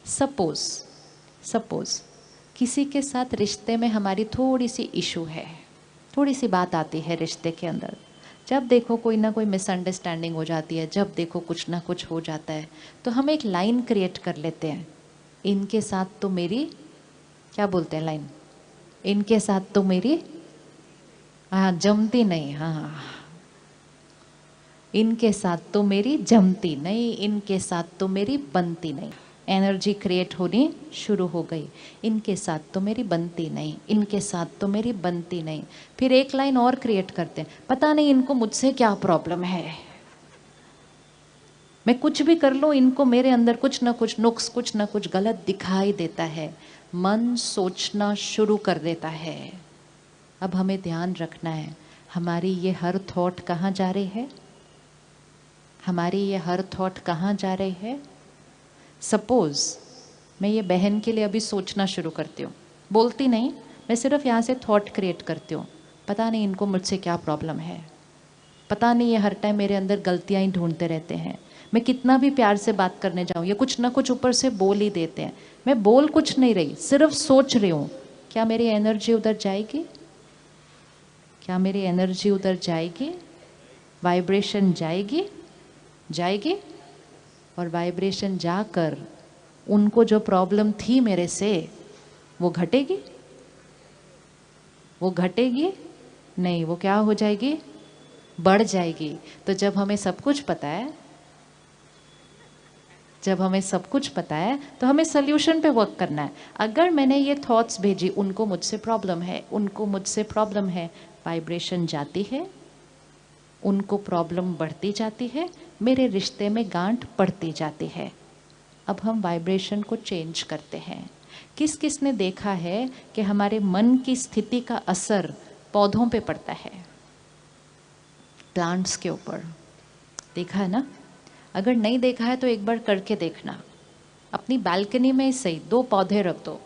Suppose suppose किसी के साथ रिश्ते में हमारी थोड़ी सी इशू है, थोड़ी सी बात आती है रिश्ते के अंदर, जब देखो कोई ना कोई मिसअंडरस्टैंडिंग हो जाती है, जब देखो कुछ ना कुछ हो जाता है, तो हम एक लाइन क्रिएट कर लेते हैं, इनके साथ तो मेरी, क्या बोलते हैं लाइन, इनके साथ तो मेरी हाँ जमती नहीं, हाँ इनके साथ तो मेरी जमती नहीं, इनके साथ तो मेरी बनती नहीं। एनर्जी क्रिएट होनी शुरू हो गई, इनके साथ तो मेरी बनती नहीं, इनके साथ तो मेरी बनती नहीं। फिर एक लाइन और क्रिएट करते हैं, पता नहीं इनको मुझसे क्या प्रॉब्लम है, मैं कुछ भी कर लूँ इनको मेरे अंदर कुछ ना कुछ नुक्स, कुछ ना कुछ गलत दिखाई देता है। मन सोचना शुरू कर देता है। अब हमें ध्यान रखना है, हमारी ये हर थॉट कहाँ जा रही है, हमारी ये हर थॉट कहाँ जा रही है। सपोज मैं ये बहन के लिए अभी सोचना शुरू करती हूँ, बोलती नहीं, मैं सिर्फ यहाँ से थॉट क्रिएट करती हूँ, पता नहीं इनको मुझसे क्या प्रॉब्लम है, पता नहीं ये हर टाइम मेरे अंदर गलतियाँ ही ढूंढते रहते हैं, मैं कितना भी प्यार से बात करने जाऊँ ये कुछ ना कुछ ऊपर से बोल ही देते हैं। मैं बोल कुछ नहीं रही, सिर्फ सोच रही हूँ, क्या मेरी एनर्जी उधर जाएगी, क्या मेरी एनर्जी उधर जाएगी, वाइब्रेशन जाएगी, जाएगी, और वाइब्रेशन जाकर उनको जो प्रॉब्लम थी मेरे से वो घटेगी, वो घटेगी नहीं, वो क्या हो जाएगी, बढ़ जाएगी। तो जब हमें सब कुछ पता है, जब हमें सब कुछ पता है तो हमें सोल्यूशन पे वर्क करना है। अगर मैंने ये थॉट्स भेजी, उनको मुझसे प्रॉब्लम है, उनको मुझसे प्रॉब्लम है, वाइब्रेशन जाती है, उनको प्रॉब्लम बढ़ती जाती है, मेरे रिश्ते में गांठ पड़ती जाती है। अब हम वाइब्रेशन को चेंज करते हैं। किस किस ने देखा है कि हमारे मन की स्थिति का असर पौधों पे पड़ता है, प्लांट्स के ऊपर, देखा है ना। अगर नहीं देखा है तो एक बार करके देखना, अपनी बालकनी में ही सही 2 पौधे रख दो,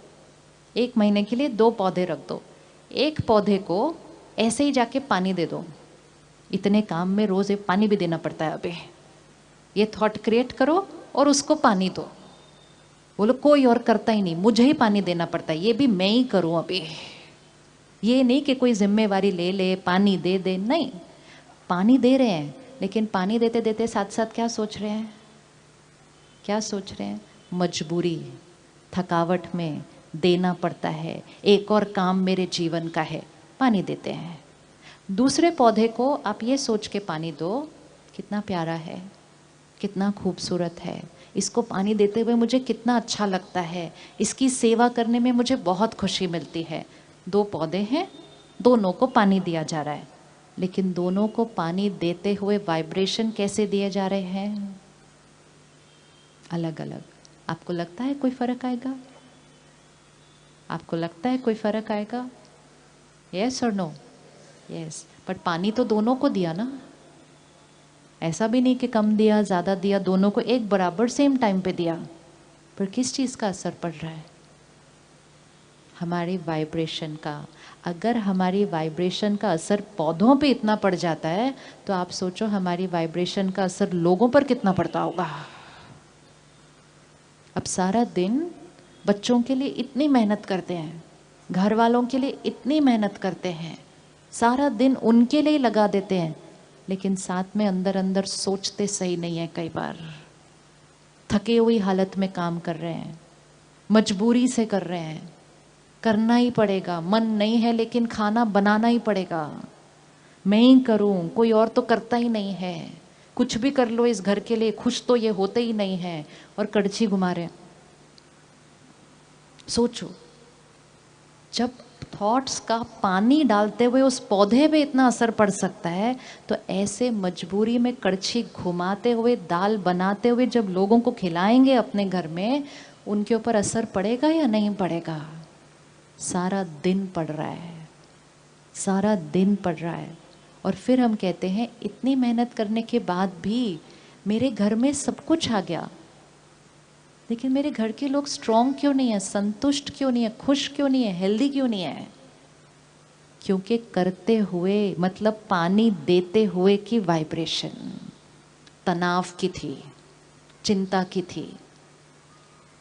1 महीने के लिए 2 पौधे रख दो, एक पौधे को ऐसे ही जाके पानी दे दो, इतने काम में रोज एक पानी भी देना पड़ता है। अबे ये थॉट क्रिएट करो और उसको पानी दो, बोलो कोई और करता ही नहीं, मुझे ही पानी देना पड़ता है, ये भी मैं ही करूं अभी। ये नहीं कि कोई जिम्मेवारी ले ले पानी दे दे, नहीं, पानी दे रहे हैं, लेकिन पानी देते देते साथ साथ क्या सोच रहे हैं, क्या सोच रहे हैं, मजबूरी, थकावट में देना पड़ता है, एक और काम मेरे जीवन का है, पानी देते हैं। दूसरे पौधे को आप ये सोच के पानी दो, कितना प्यारा है, कितना खूबसूरत है, इसको पानी देते हुए मुझे कितना अच्छा लगता है, इसकी सेवा करने में मुझे बहुत खुशी मिलती है। 2 पौधे हैं, दोनों को पानी दिया जा रहा है, लेकिन दोनों को पानी देते हुए वाइब्रेशन कैसे दिए जा रहे हैं, अलग अलग। आपको लगता है कोई फर्क आएगा, आपको लगता है कोई फर्क आएगा, यस और नो, यस। बट पानी तो दोनों को दिया ना, ऐसा भी नहीं कि कम दिया ज़्यादा दिया, दोनों को एक बराबर सेम टाइम पे दिया। पर किस चीज़ का असर पड़ रहा है, हमारी वाइब्रेशन का। अगर हमारी वाइब्रेशन का असर पौधों पे इतना पड़ जाता है तो आप सोचो हमारी वाइब्रेशन का असर लोगों पर कितना पड़ता होगा। अब सारा दिन बच्चों के लिए इतनी मेहनत करते हैं, घर वालों के लिए इतनी मेहनत करते हैं, सारा दिन उनके लिए लगा देते हैं, लेकिन साथ में अंदर अंदर सोचते सही नहीं है, कई बार थके हुई हालत में काम कर रहे हैं, मजबूरी से कर रहे हैं, करना ही पड़ेगा, मन नहीं है लेकिन खाना बनाना ही पड़ेगा, मैं ही करूं, कोई और तो करता ही नहीं है, कुछ भी कर लो इस घर के लिए, खुश तो ये होते ही नहीं है, और कड़छी घुमा रहे हैं। सोचो, जब थॉट्स का पानी डालते हुए उस पौधे पे इतना असर पड़ सकता है, तो ऐसे मजबूरी में कड़छी घुमाते हुए दाल बनाते हुए जब लोगों को खिलाएंगे अपने घर में, उनके ऊपर असर पड़ेगा या नहीं पड़ेगा। सारा दिन पड़ रहा है, सारा दिन पड़ रहा है। और फिर हम कहते हैं इतनी मेहनत करने के बाद भी मेरे घर में सब कुछ आ गया, लेकिन मेरे घर के लोग स्ट्रांग क्यों नहीं है, संतुष्ट क्यों नहीं है, खुश क्यों नहीं है, हेल्दी क्यों नहीं है। क्योंकि करते हुए मतलब पानी देते हुए की वाइब्रेशन तनाव की थी, चिंता की थी,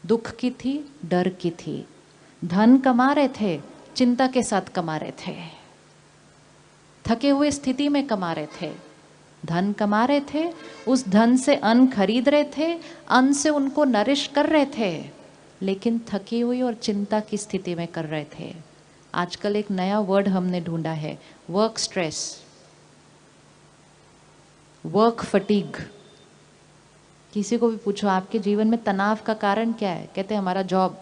दुख की थी, डर की थी। धन कमा रहे थे, चिंता के साथ कमा रहे थे, थके हुए स्थिति में कमा रहे थे। धन कमा रहे थे, उस धन से अन्न खरीद रहे थे, अन्न से उनको नरिश कर रहे थे, लेकिन थकी हुई और चिंता की स्थिति में कर रहे थे। आजकल एक नया वर्ड हमने ढूंढा है, वर्क स्ट्रेस, वर्क फटीग। किसी को भी पूछो आपके जीवन में तनाव का कारण क्या है, कहते हैं हमारा जॉब।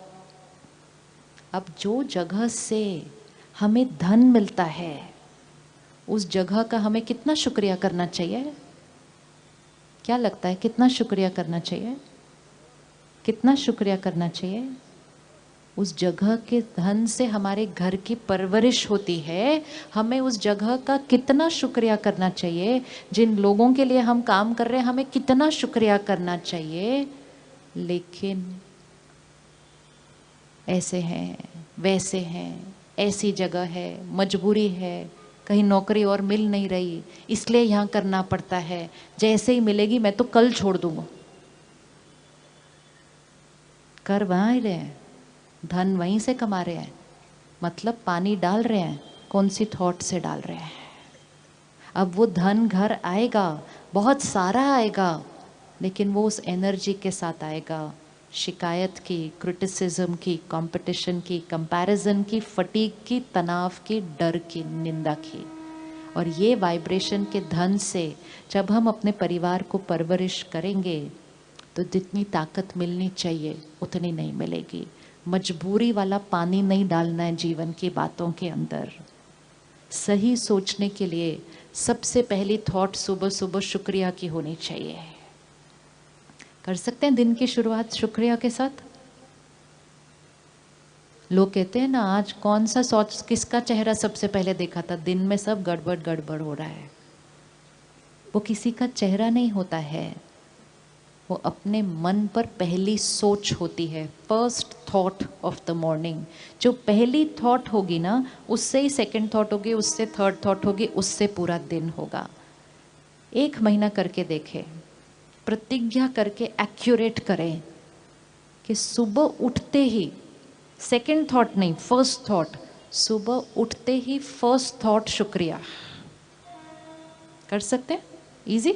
अब जो जगह से हमें धन मिलता है, उस जगह का हमें कितना शुक्रिया करना चाहिए? क्या लगता है कितना शुक्रिया करना चाहिए? कितना शुक्रिया करना चाहिए? उस जगह के धन से हमारे घर की परवरिश होती है, हमें उस जगह का कितना शुक्रिया करना चाहिए? जिन लोगों के लिए हम काम कर रहे हैं, हमें कितना शुक्रिया करना चाहिए? लेकिन ऐसे हैं, वैसे हैं, ऐसी जगह है, मजबूरी है, कहीं नौकरी और मिल नहीं रही, इसलिए यहाँ करना पड़ता है, जैसे ही मिलेगी मैं तो कल छोड़ दूंगा। कर वहाँ ही रहे हैं, धन वहीं से कमा रहे हैं, मतलब पानी डाल रहे हैं, कौन सी थॉट से डाल रहे हैं। अब वो धन घर आएगा, बहुत सारा आएगा, लेकिन वो उस एनर्जी के साथ आएगा, शिकायत की, क्रिटिसिज्म की, कंपटीशन की, कंपैरिजन की, फटीग की, तनाव की, डर की, निंदा की। और ये वाइब्रेशन के धन से जब हम अपने परिवार को परवरिश करेंगे तो जितनी ताकत मिलनी चाहिए उतनी नहीं मिलेगी। मजबूरी वाला पानी नहीं डालना है जीवन की बातों के अंदर। सही सोचने के लिए सबसे पहली थॉट सुबह सुबह शुक्रिया की होनी चाहिए। कर सकते हैं दिन की शुरुआत शुक्रिया के साथ? लोग कहते हैं ना, आज कौन सा सोच, किसका चेहरा सबसे पहले देखा था? दिन में सब गड़बड़ गड़बड़ हो रहा है। वो किसी का चेहरा नहीं होता है, वो अपने मन पर पहली सोच होती है, first thought of the morning. जो पहली थॉट होगी ना, उससे ही सेकंड थॉट होगी, उससे थर्ड थॉट होगी, उससे पूरा दिन होगा। 1 महीना करके देखें, प्रतिज्ञा करके एक्यूरेट करें कि सुबह उठते ही, सेकंड थॉट नहीं, फर्स्ट थॉट, सुबह उठते ही फर्स्ट थॉट शुक्रिया। कर सकते हैं? Easy,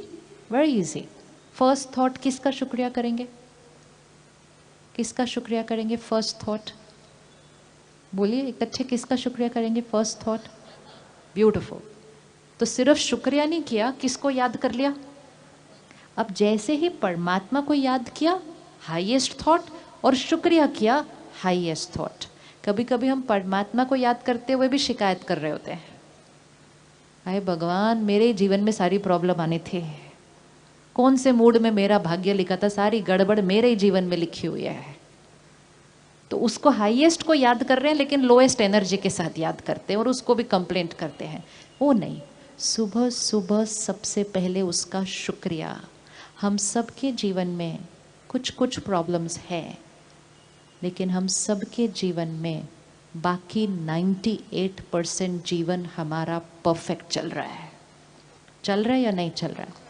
very easy. First thought किसका शुक्रिया करेंगे? किसका शुक्रिया करेंगे? फर्स्ट थॉट बोलिए एक अच्छे, किसका शुक्रिया करेंगे? First thought. ब्यूटिफुल। तो सिर्फ शुक्रिया नहीं किया, किसको याद कर लिया? अब जैसे ही परमात्मा को याद किया, हाईएस्ट थॉट, और शुक्रिया किया, हाईएस्ट थॉट। कभी कभी हम परमात्मा को याद करते हुए भी शिकायत कर रहे होते हैं, अरे भगवान मेरे जीवन में सारी प्रॉब्लम आनी थी, कौन से मूड में मेरा भाग्य लिखा था, सारी गड़बड़ मेरे ही जीवन में लिखी हुई है। तो उसको हाईएस्ट को याद कर रहे हैं, लेकिन लोएस्ट एनर्जी के साथ याद करते हैं और उसको भी कंप्लेंट करते हैं। वो नहीं, सुबह सुबह सबसे पहले उसका शुक्रिया। हम सबके जीवन में कुछ कुछ प्रॉब्लम्स हैं, लेकिन हम सबके जीवन में बाकी 98% जीवन हमारा परफेक्ट चल रहा है। चल रहा है या नहीं चल रहा है?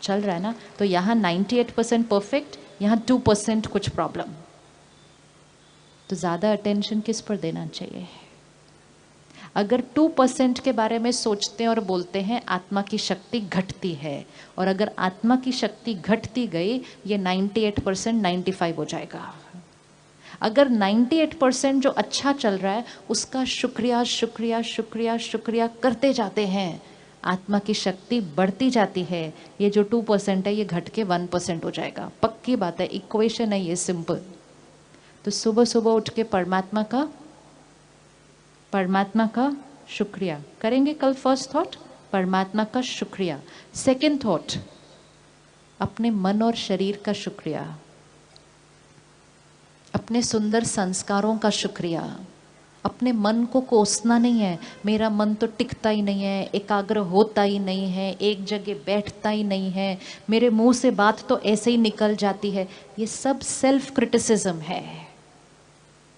चल रहा है ना। तो यहाँ 98% परफेक्ट, यहाँ 2% कुछ प्रॉब्लम। तो ज़्यादा अटेंशन किस पर देना चाहिए? अगर 2% के बारे में सोचते हैं और बोलते हैं आत्मा की शक्ति घटती है, और अगर आत्मा की शक्ति घटती गई, ये 98% 95 हो जाएगा। अगर 98% जो अच्छा चल रहा है उसका शुक्रिया शुक्रिया शुक्रिया शुक्रिया करते जाते हैं, आत्मा की शक्ति बढ़ती जाती है। ये जो 2% है ये घट के 1% हो जाएगा। पक्की बात है, इक्वेशन है ये, सिंपल। तो सुबह सुबह उठ के परमात्मा का शुक्रिया करेंगे। कल फर्स्ट थॉट परमात्मा का शुक्रिया, सेकंड थॉट अपने मन और शरीर का शुक्रिया, अपने सुंदर संस्कारों का शुक्रिया। अपने मन को कोसना नहीं है, मेरा मन तो टिकता ही नहीं है, एकाग्र होता ही नहीं है, एक जगह बैठता ही नहीं है, मेरे मुंह से बात तो ऐसे ही निकल जाती है। ये सब सेल्फ क्रिटिसिज्म है।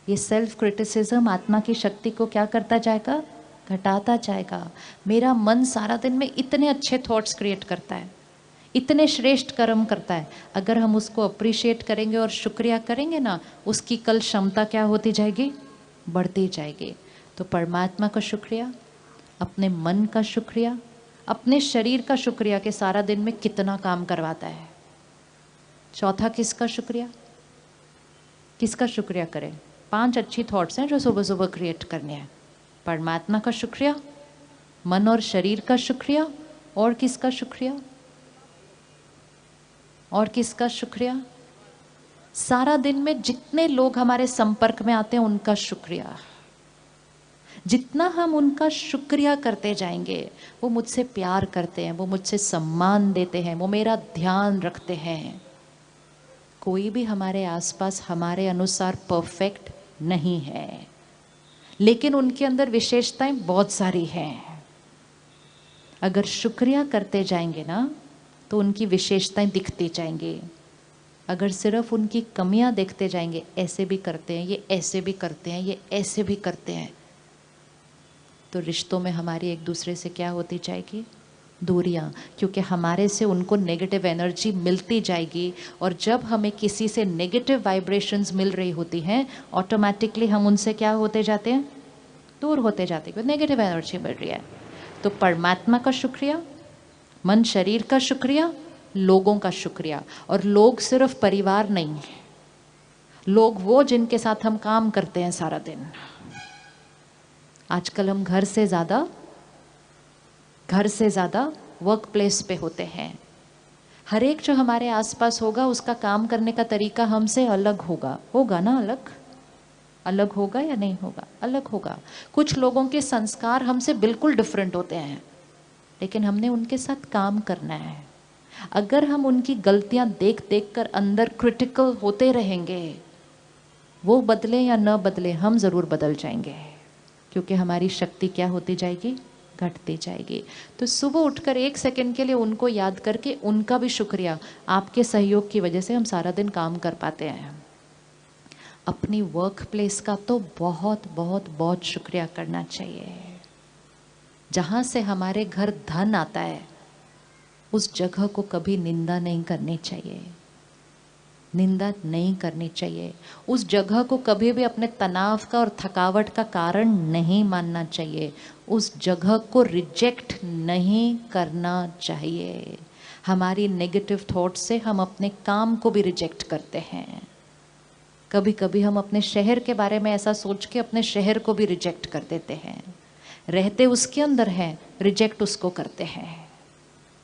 ये सेल्फ क्रिटिसिज्म आत्मा की शक्ति को क्या करता जाएगा? घटाता जाएगा। मेरा मन सारा दिन में इतने अच्छे थॉट्स क्रिएट करता है, इतने श्रेष्ठ कर्म करता है, अगर हम उसको अप्रिशिएट करेंगे और शुक्रिया करेंगे ना, उसकी कल क्षमता क्या होती जाएगी, बढ़ती जाएगी। तो परमात्मा का शुक्रिया, अपने मन का शुक्रिया, अपने शरीर का शुक्रिया कि सारा दिन में कितना काम करवाता है। चौथा किसका शुक्रिया, किसका शुक्रिया करें? 5 अच्छी थॉट्स हैं जो सुबह सुबह क्रिएट करने हैं। परमात्मा का शुक्रिया, मन और शरीर का शुक्रिया, और किसका शुक्रिया, और किसका शुक्रिया? सारा दिन में जितने लोग हमारे संपर्क में आते हैं उनका शुक्रिया। जितना हम उनका शुक्रिया करते जाएंगे, वो मुझसे प्यार करते हैं, वो मुझसे सम्मान देते हैं, वो मेरा ध्यान रखते हैं। कोई भी हमारे आसपास हमारे अनुसार परफेक्ट नहीं है, लेकिन उनके अंदर विशेषताएं बहुत सारी हैं। अगर शुक्रिया करते जाएंगे ना, तो उनकी विशेषताएं दिखती जाएंगी। अगर सिर्फ उनकी कमियां देखते जाएंगे, ऐसे भी करते हैं, ये ऐसे भी करते हैं, ये ऐसे भी करते हैं, तो रिश्तों में हमारी एक दूसरे से क्या होती जाएगी, दूरियां। क्योंकि हमारे से उनको नेगेटिव एनर्जी मिलती जाएगी, और जब हमें किसी से नेगेटिव वाइब्रेशंस मिल रही होती हैं, ऑटोमेटिकली हम उनसे क्या होते जाते हैं, दूर होते जाते हैं, क्योंकि नेगेटिव एनर्जी मिल रही है। तो परमात्मा का शुक्रिया, मन शरीर का शुक्रिया, लोगों का शुक्रिया। और लोग सिर्फ परिवार नहीं, लोग वो जिनके साथ हम काम करते हैं सारा दिन। आजकल हम घर से ज़्यादा वर्क प्लेस पे होते हैं। हर एक जो हमारे आसपास होगा, उसका काम करने का तरीका हमसे अलग होगा ना, अलग होगा या नहीं होगा, अलग होगा। कुछ लोगों के संस्कार हमसे बिल्कुल डिफरेंट होते हैं, लेकिन हमने उनके साथ काम करना है। अगर हम उनकी गलतियां देख देख कर अंदर क्रिटिकल होते रहेंगे, वो बदले या न बदले, हम ज़रूर बदल जाएंगे, क्योंकि हमारी शक्ति क्या होती जाएगी, घटती जाएगी। तो सुबह उठकर 1 सेकंड के लिए उनको याद करके उनका भी शुक्रिया, आपके सहयोग की वजह से हम सारा दिन काम कर पाते हैं। अपनी वर्क प्लेस का तो बहुत बहुत बहुत शुक्रिया करना चाहिए। जहाँ से हमारे घर धन आता है, उस जगह को कभी निंदा नहीं करनी चाहिए, निंदा नहीं करनी चाहिए। उस जगह को कभी भी अपने तनाव का और थकावट का कारण नहीं मानना चाहिए। उस जगह को रिजेक्ट नहीं करना चाहिए। हमारी नेगेटिव थॉट से हम अपने काम को भी रिजेक्ट करते हैं। कभी कभी हम अपने शहर के बारे में ऐसा सोच के अपने शहर को भी रिजेक्ट कर देते हैं। रहते उसके अंदर हैं, रिजेक्ट उसको करते हैं,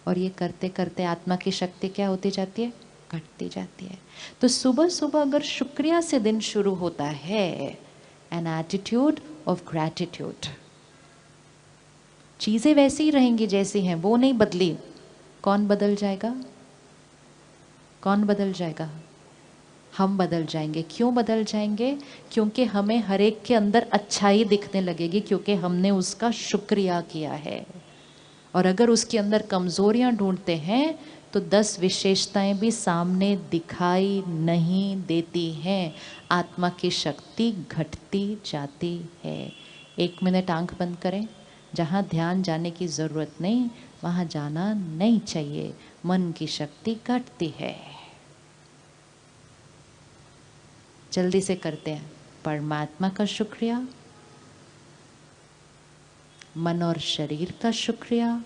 और ये करते करते आत्मा की शक्ति क्या होती जाती है, घटती जाती है। तो सुबह सुबह अगर शुक्रिया से दिन शुरू होता है, एन एटीट्यूड ऑफ ग्रैटिट्यूड, चीजें वैसी ही रहेंगी जैसी हैं, वो नहीं बदली। कौन बदल जाएगा, कौन बदल जाएगा, हम बदल जाएंगे। क्यों बदल जाएंगे? क्योंकि हमें हर एक के अंदर अच्छाई दिखने लगेगी, क्योंकि हमने उसका शुक्रिया किया है। और अगर उसके अंदर कमजोरियां ढूंढते हैं, तो 10 विशेषताएं भी सामने दिखाई नहीं देती हैं। आत्मा की शक्ति घटती जाती है। 1 मिनट आंख बंद करें। जहाँ ध्यान जाने की ज़रूरत नहीं, वहाँ जाना नहीं चाहिए। मन की शक्ति घटती है। जल्दी से करते हैं। परमात्मा का शुक्रिया, मन और शरीर का शुक्रिया,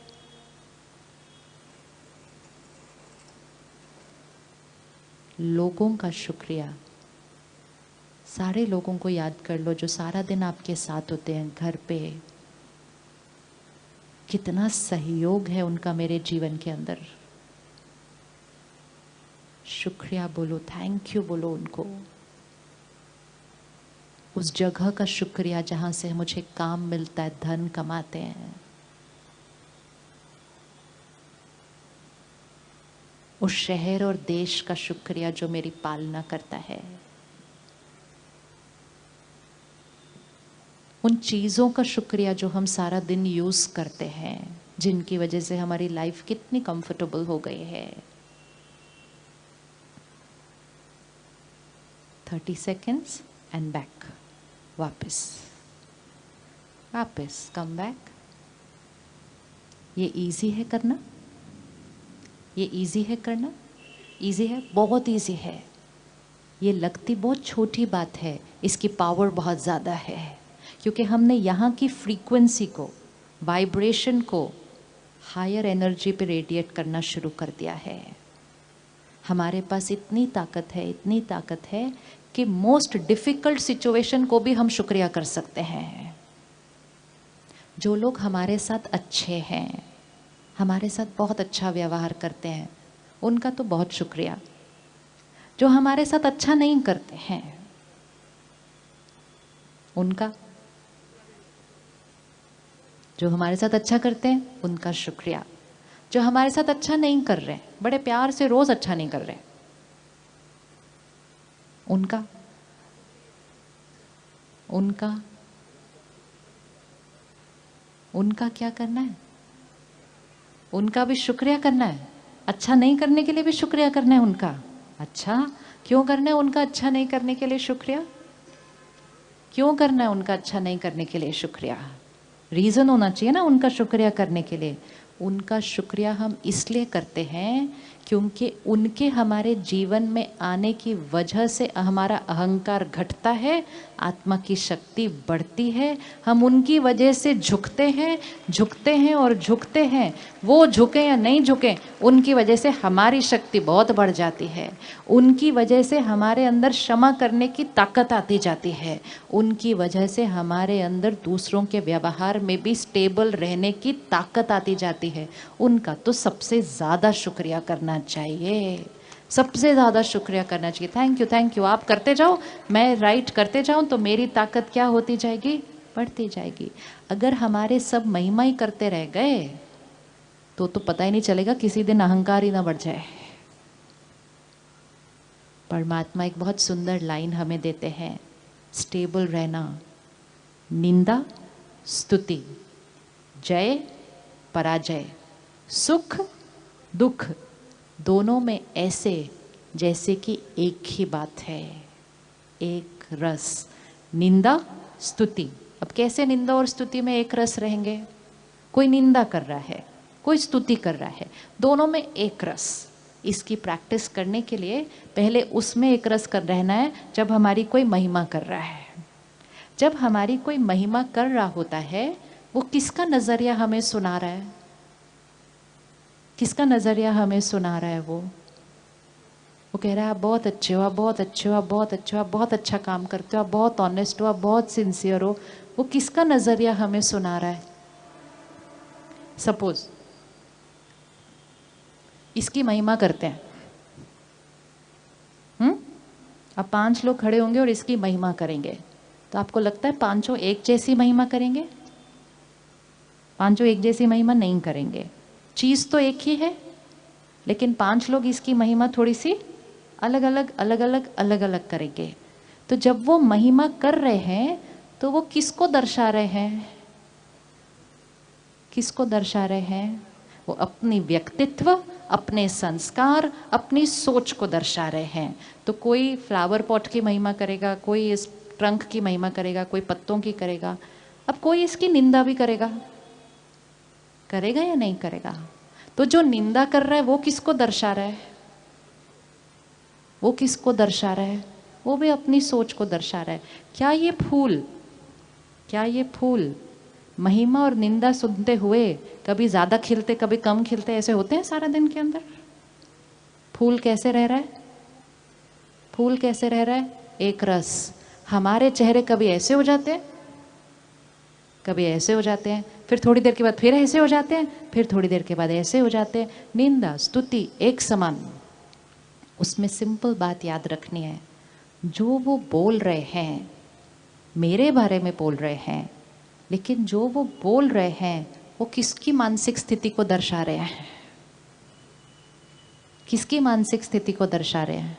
लोगों का शुक्रिया। सारे लोगों को याद कर लो जो सारा दिन आपके साथ होते हैं घर पे। कितना सहयोग है उनका मेरे जीवन के अंदर। शुक्रिया बोलो, थैंक यू बोलो उनको। उस जगह का शुक्रिया जहाँ से मुझे काम मिलता है, धन कमाते हैं। उस शहर और देश का शुक्रिया जो मेरी पालना करता है। उन चीज़ों का शुक्रिया जो हम सारा दिन यूज़ करते हैं, जिनकी वजह से हमारी लाइफ कितनी कंफर्टेबल हो गई है। 30 सेकेंड्स एंड बैक। वापस कम बैक। ये इजी है करना। ये इजी है करना? इजी है, बहुत इजी है। ये लगती बहुत छोटी बात है, इसकी पावर बहुत ज़्यादा है, क्योंकि हमने यहाँ की फ्रीक्वेंसी को, वाइब्रेशन को हायर एनर्जी पे रेडिएट करना शुरू कर दिया है। हमारे पास इतनी ताकत है, इतनी ताकत है कि मोस्ट डिफ़िकल्ट सिचुएशन को भी हम शुक्रिया कर सकते हैं। जो लोग हमारे साथ अच्छे हैं, हमारे साथ बहुत अच्छा व्यवहार करते हैं, उनका तो बहुत शुक्रिया। जो हमारे साथ अच्छा नहीं करते हैं, उनका, जो हमारे साथ अच्छा करते हैं उनका शुक्रिया। जो हमारे साथ अच्छा नहीं कर रहे, बड़े प्यार से रोज अच्छा नहीं कर रहे, उनका उनका उनका क्या करना है? उनका भी शुक्रिया करना है। अच्छा नहीं करने के लिए भी शुक्रिया करना है उनका। अच्छा क्यों करना है उनका अच्छा नहीं करने के लिए शुक्रिया? क्यों करना है उनका अच्छा नहीं करने के लिए शुक्रिया? रीज़न होना चाहिए ना उनका शुक्रिया करने के लिए। उनका शुक्रिया हम इसलिए करते हैं क्योंकि उनके हमारे जीवन में आने की वजह से हमारा अहंकार घटता है, आत्मा की शक्ति बढ़ती है। हम उनकी वजह से झुकते हैं और झुकते हैं। वो झुके या नहीं झुके, उनकी वजह से हमारी शक्ति बहुत बढ़ जाती है। उनकी वजह से हमारे अंदर क्षमा करने की ताकत आती जाती है। उनकी वजह से हमारे अंदर दूसरों के व्यवहार में भी स्टेबल रहने की ताकत आती जाती है। उनका तो सबसे ज़्यादा शुक्रिया करना चाहिए, सबसे ज़्यादा शुक्रिया करना चाहिए। थैंक यू आप करते जाओ, मैं राइट करते जाऊँ तो मेरी ताकत क्या होती जाएगी? बढ़ती जाएगी। अगर हमारे सब महिमा ही करते रह गए तो पता ही नहीं चलेगा, किसी दिन अहंकार ही ना बढ़ जाए। परमात्मा एक बहुत सुंदर लाइन हमें देते हैं, स्टेबल रहना, निंदा स्तुति, जय पराजय, सुख दुख, दोनों में ऐसे जैसे कि एक ही बात है, एक रस। निंदा स्तुति, अब कैसे निंदा और स्तुति में एक रस रहेंगे? कोई निंदा कर रहा है, कोई स्तुति कर रहा है, दोनों में एक रस। इसकी प्रैक्टिस करने के लिए पहले उसमें एक रस कर रहना है जब हमारी कोई महिमा कर रहा है। जब हमारी कोई महिमा कर रहा होता है, वो किसका नज़रिया हमें सुना रहा है? किसका नज़रिया हमें सुना रहा है? वो कह रहा है आप बहुत अच्छे हो, आप बहुत अच्छे हो, आप बहुत अच्छे हो, आप बहुत अच्छा काम करते हो, आप बहुत ऑनेस्ट हो, आप बहुत सिंसियर हो। वो किसका नज़रिया हमें सुना रहा है? सपोज इसकी महिमा करते हैं, अब 5 लोग खड़े होंगे और इसकी महिमा करेंगे, तो आपको लगता है पांचों एक जैसी महिमा करेंगे? पांचों एक जैसी महिमा नहीं करेंगे। चीज़ तो एक ही है, लेकिन 5 लोग इसकी महिमा थोड़ी सी अलग अलग करेंगे। तो जब वो महिमा कर रहे हैं तो वो किसको दर्शा रहे हैं? किसको दर्शा रहे हैं? वो अपनी व्यक्तित्व, अपने संस्कार, अपनी सोच को दर्शा रहे हैं। तो कोई फ्लावर पॉट की महिमा करेगा, कोई इस ट्रंक की महिमा करेगा, कोई पत्तों की करेगा। अब कोई इसकी निंदा भी करेगा, करेगा या नहीं करेगा? तो जो निंदा कर रहा है वो किसको दर्शा रहा है? वो किसको दर्शा रहा है? वो भी अपनी सोच को दर्शा रहा है। क्या ये फूल महिमा और निंदा सुनते हुए कभी ज़्यादा खिलते कभी कम खिलते ऐसे होते हैं सारा दिन के अंदर? फूल कैसे रह रहा है? फूल कैसे रह रहा है? एक रस। हमारे चेहरे कभी ऐसे हो जाते हैं, कभी ऐसे हो जाते हैं, फिर थोड़ी देर के बाद फिर ऐसे हो जाते हैं, फिर थोड़ी देर के बाद ऐसे हो जाते हैं। निंदा स्तुति एक समान। उसमें सिंपल बात याद रखनी है, जो वो बोल रहे हैं मेरे बारे में बोल रहे हैं, लेकिन जो वो बोल रहे हैं वो किसकी मानसिक स्थिति को दर्शा रहे हैं? किसकी मानसिक स्थिति को दर्शा रहे हैं?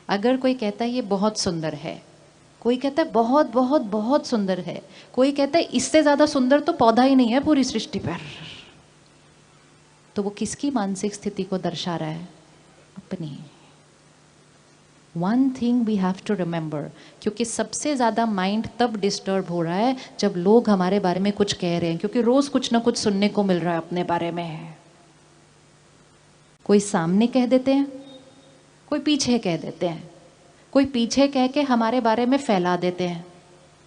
अगर कोई कहता है ये बहुत सुंदर है, कोई कहता है बहुत बहुत बहुत सुंदर है, कोई कहता है इससे ज़्यादा सुंदर तो पौधा ही नहीं है पूरी सृष्टि पर, तो वो किसकी मानसिक स्थिति को दर्शा रहा है? अपनी। One thing we have to remember, क्योंकि सबसे ज़्यादा माइंड तब डिस्टर्ब हो रहा है जब लोग हमारे बारे में कुछ कह रहे हैं, क्योंकि रोज़ कुछ ना कुछ सुनने को मिल रहा है अपने बारे में। कोई सामने कह देते हैं, कोई पीछे कह देते हैं, कोई पीछे कह के हमारे बारे में फैला देते हैं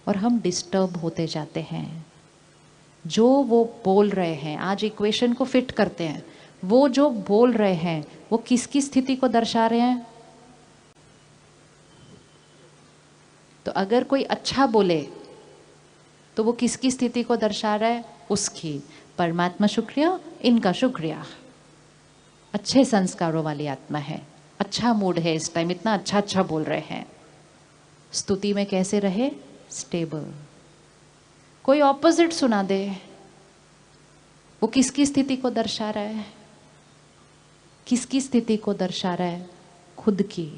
और हम डिस्टर्ब होते जाते हैं। जो वो बोल रहे हैं, आज इक्वेशन को फिट करते हैं, वो जो बोल रहे हैं वो किसकी स्थिति को दर्शा रहे हैं? तो अगर कोई अच्छा बोले तो वो किसकी स्थिति को दर्शा रहा है? उसकी। परमात्मा शुक्रिया, इनका शुक्रिया, अच्छे संस्कारों वाली आत्मा है, अच्छा मूड है इस टाइम, इतना अच्छा अच्छा बोल रहे हैं। स्तुति में कैसे रहे? स्टेबल। कोई ऑपोजिट सुना दे, वो किसकी स्थिति को दर्शा रहा है? किसकी स्थिति को दर्शा रहा है? खुद की।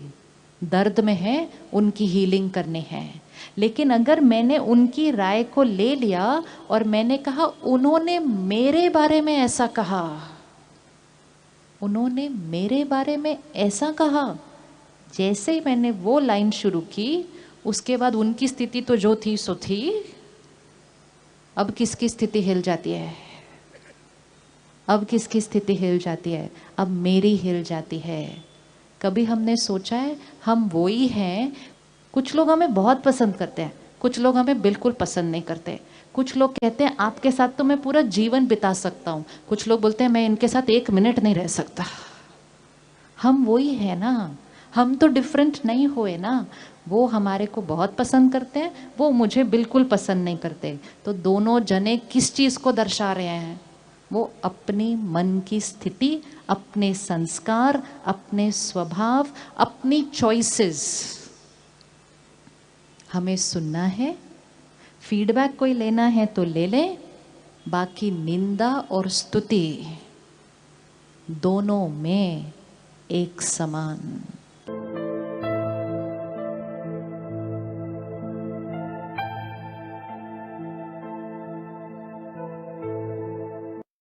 दर्द में है, उनकी हीलिंग करनी है। लेकिन अगर मैंने उनकी राय को ले लिया और मैंने कहा उन्होंने मेरे बारे में ऐसा कहा, उन्होंने मेरे बारे में ऐसा कहा, जैसे ही मैंने वो लाइन शुरू की उसके बाद उनकी स्थिति तो जो थी सो थी। अब किसकी स्थिति हिल जाती है? अब किसकी स्थिति हिल जाती है? अब मेरी हिल जाती है। कभी हमने सोचा है हम वो ही हैं? कुछ लोग हमें बहुत पसंद करते हैं, कुछ लोग हमें बिल्कुल पसंद नहीं करते। कुछ लोग कहते हैं आपके साथ तो मैं पूरा जीवन बिता सकता हूँ, कुछ लोग बोलते हैं मैं इनके साथ 1 मिनट नहीं रह सकता। हम वो ही है ना, हम तो डिफरेंट नहीं हुए ना। वो हमारे को बहुत पसंद करते हैं, वो मुझे बिल्कुल पसंद नहीं करते। तो दोनों जने किस चीज़ को दर्शा रहे हैं? वो अपनी मन की स्थिति, अपने संस्कार, अपने स्वभाव, अपनी चॉइसेस। हमें सुनना है, फीडबैक कोई लेना है तो ले ले, बाकी निंदा और स्तुति दोनों में एक समान।